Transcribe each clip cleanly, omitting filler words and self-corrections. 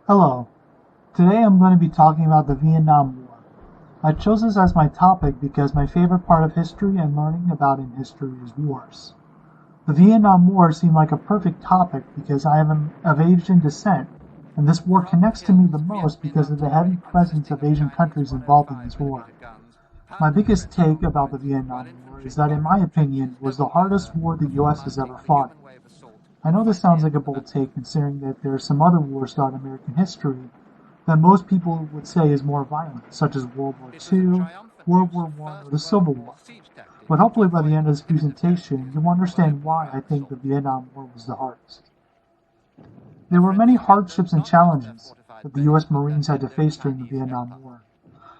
Hello. Today I'm going to be talking about the Vietnam War. I chose this as my topic because my favorite part of history and learning about in history is wars. The Vietnam War seemed like a perfect topic because I am of Asian descent, and this war connects to me the most because of the heavy presence of Asian countries involved in this war. My biggest take about the Vietnam War is that in my opinion was the hardest war the US has ever fought. I know this sounds like a bold take considering that there are some other wars throughout American history that most people would say is more violent, such as World War II, World War I, or the Civil War. But hopefully by the end of this presentation, you'll understand why I think the Vietnam War was the hardest. There were many hardships and challenges that the U.S. Marines had to face during the Vietnam War.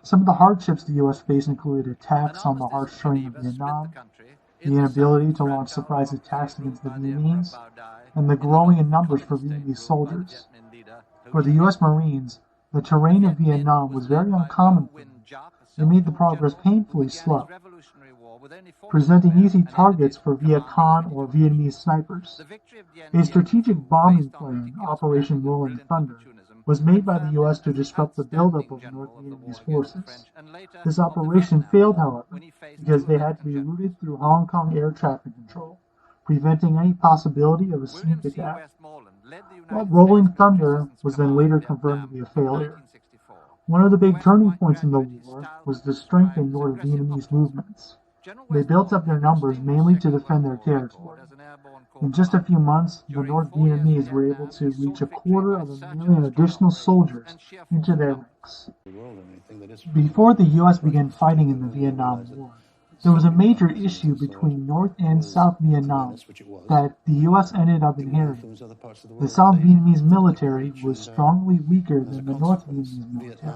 Some of the hardships the U.S. faced included attacks on the harsh terrain of Vietnam, the inability to launch surprise attacks against the Vietnamese, and the growing in numbers for Vietnamese soldiers. For the U.S. Marines, the terrain of Vietnam was very uncommon for them. It made the progress painfully slow, presenting easy targets for Viet Cong or Vietnamese snipers. A strategic bombing plan, Operation Rolling Thunder, was made by the U.S. to disrupt the buildup of North Vietnamese forces. This operation failed, however, because they had to be routed through Hong Kong air traffic control, preventing any possibility of a sneak attack. While Rolling Thunder was then later confirmed to be a failure. One of the big turning points in the war was the strength in North Vietnamese movements. They built up their numbers mainly to defend their territory. In just a few months, the North Vietnamese were able to reach 250,000 additional soldiers into their ranks. Before the U.S. began fighting in the Vietnam War, there was a major issue between North and South Vietnam that the U.S. ended up inheriting. The South Vietnamese military was strongly weaker than the North Vietnamese military.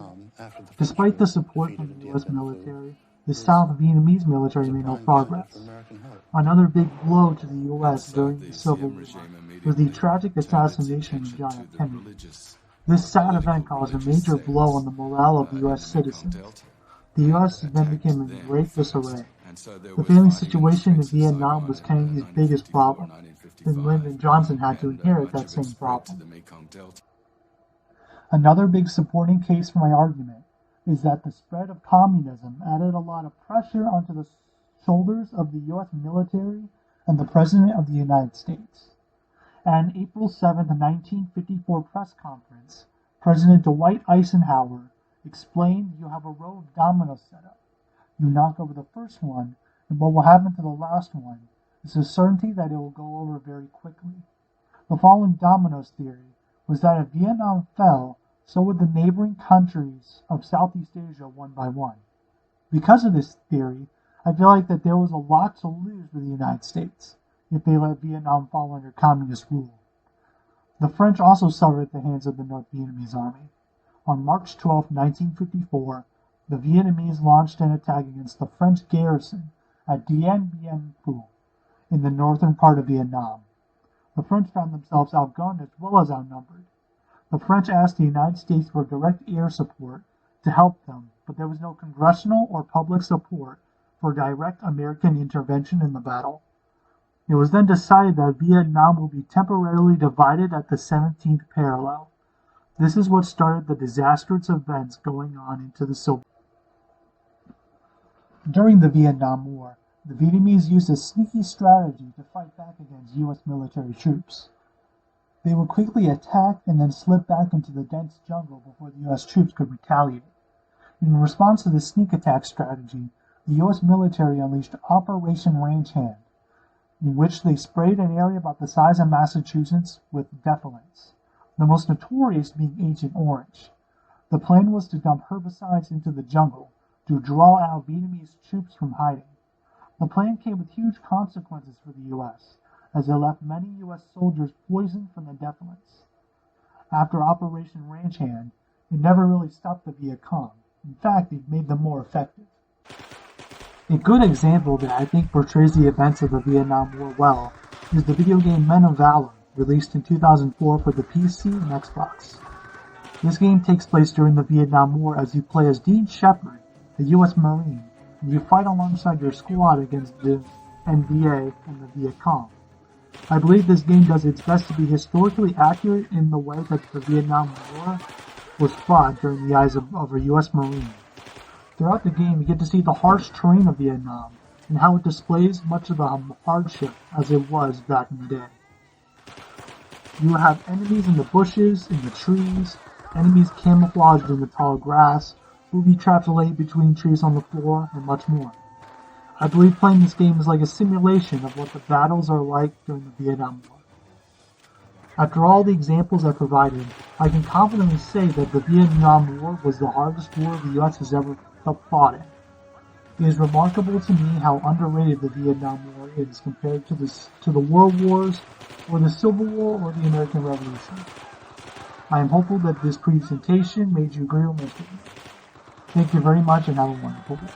Despite the support from the U.S. military, the South Vietnamese military made no progress. Another big blow to the U.S. during the Civil War was the tragic assassination of John F. Kennedy. This sad event caused a major blow on the morale of U.S. citizens. The U.S. then became in great disarray. The failing situation in Vietnam was Kennedy's biggest problem, and Lyndon Johnson had to inherit that same problem. Another big supporting case for my argument is that the spread of communism added a lot of pressure onto the shoulders of the U.S. military and the President of the United States. At an April 7, 1954 press conference, President Dwight Eisenhower explained you have a row of dominoes set up. You knock over the first one, and what will happen to the last one is a certainty that it will go over very quickly. The following dominoes theory was that if Vietnam fell, so would the neighboring countries of Southeast Asia one by one. Because of this theory, I feel like that there was a lot to lose for the United States if they let Vietnam fall under communist rule. The French also suffered at the hands of the North Vietnamese army. On March 12, 1954, the Vietnamese launched an attack against the French garrison at Dien Bien Phu in the northern part of Vietnam. The French found themselves outgunned as well as outnumbered. The French asked the United States for direct air support to help them, but there was no congressional or public support for direct American intervention in the battle. It was then decided that Vietnam will be temporarily divided at the 17th parallel. This is what started the disastrous events going on into the Civil War. During the Vietnam War, the Vietnamese used a sneaky strategy to fight back against U.S. military troops. They would quickly attack and then slip back into the dense jungle before the U.S. troops could retaliate. In response to this sneak attack strategy, the U.S. military unleashed Operation Range Hand, in which they sprayed an area about the size of Massachusetts with defilants, the most notorious being Agent Orange. The plan was to dump herbicides into the jungle to draw out Vietnamese troops from hiding. The plan came with huge consequences for the U.S., as it left many U.S. soldiers poisoned from the defilants. After Operation Range Hand, it never really stopped the Viet Cong. In fact, it made them more effective. A good example that I think portrays the events of the Vietnam War well is the video game Men of Valor, released in 2004 for the PC and Xbox. This game takes place during the Vietnam War as you play as Dean Shepard, a U.S. Marine, and you fight alongside your squad against the NVA and the Viet Cong. I believe this game does its best to be historically accurate in the way that the Vietnam War was fought during the eyes of a U.S. Marine. Throughout the game, you get to see the harsh terrain of Vietnam and how it displays much of the hardship as it was back in the day. You will have enemies in the bushes, in the trees, enemies camouflaged in the tall grass, booby traps laid between trees on the floor, and much more. I believe playing this game is like a simulation of what the battles are like during the Vietnam War. After all the examples I provided, I can confidently say that the Vietnam War was the hardest war the U.S. has ever fought in. It is remarkable to me how underrated the Vietnam War is compared to the World Wars, or the Civil War, or the American Revolution. I am hopeful that this presentation made you agree with me. Thank you very much and have a wonderful day.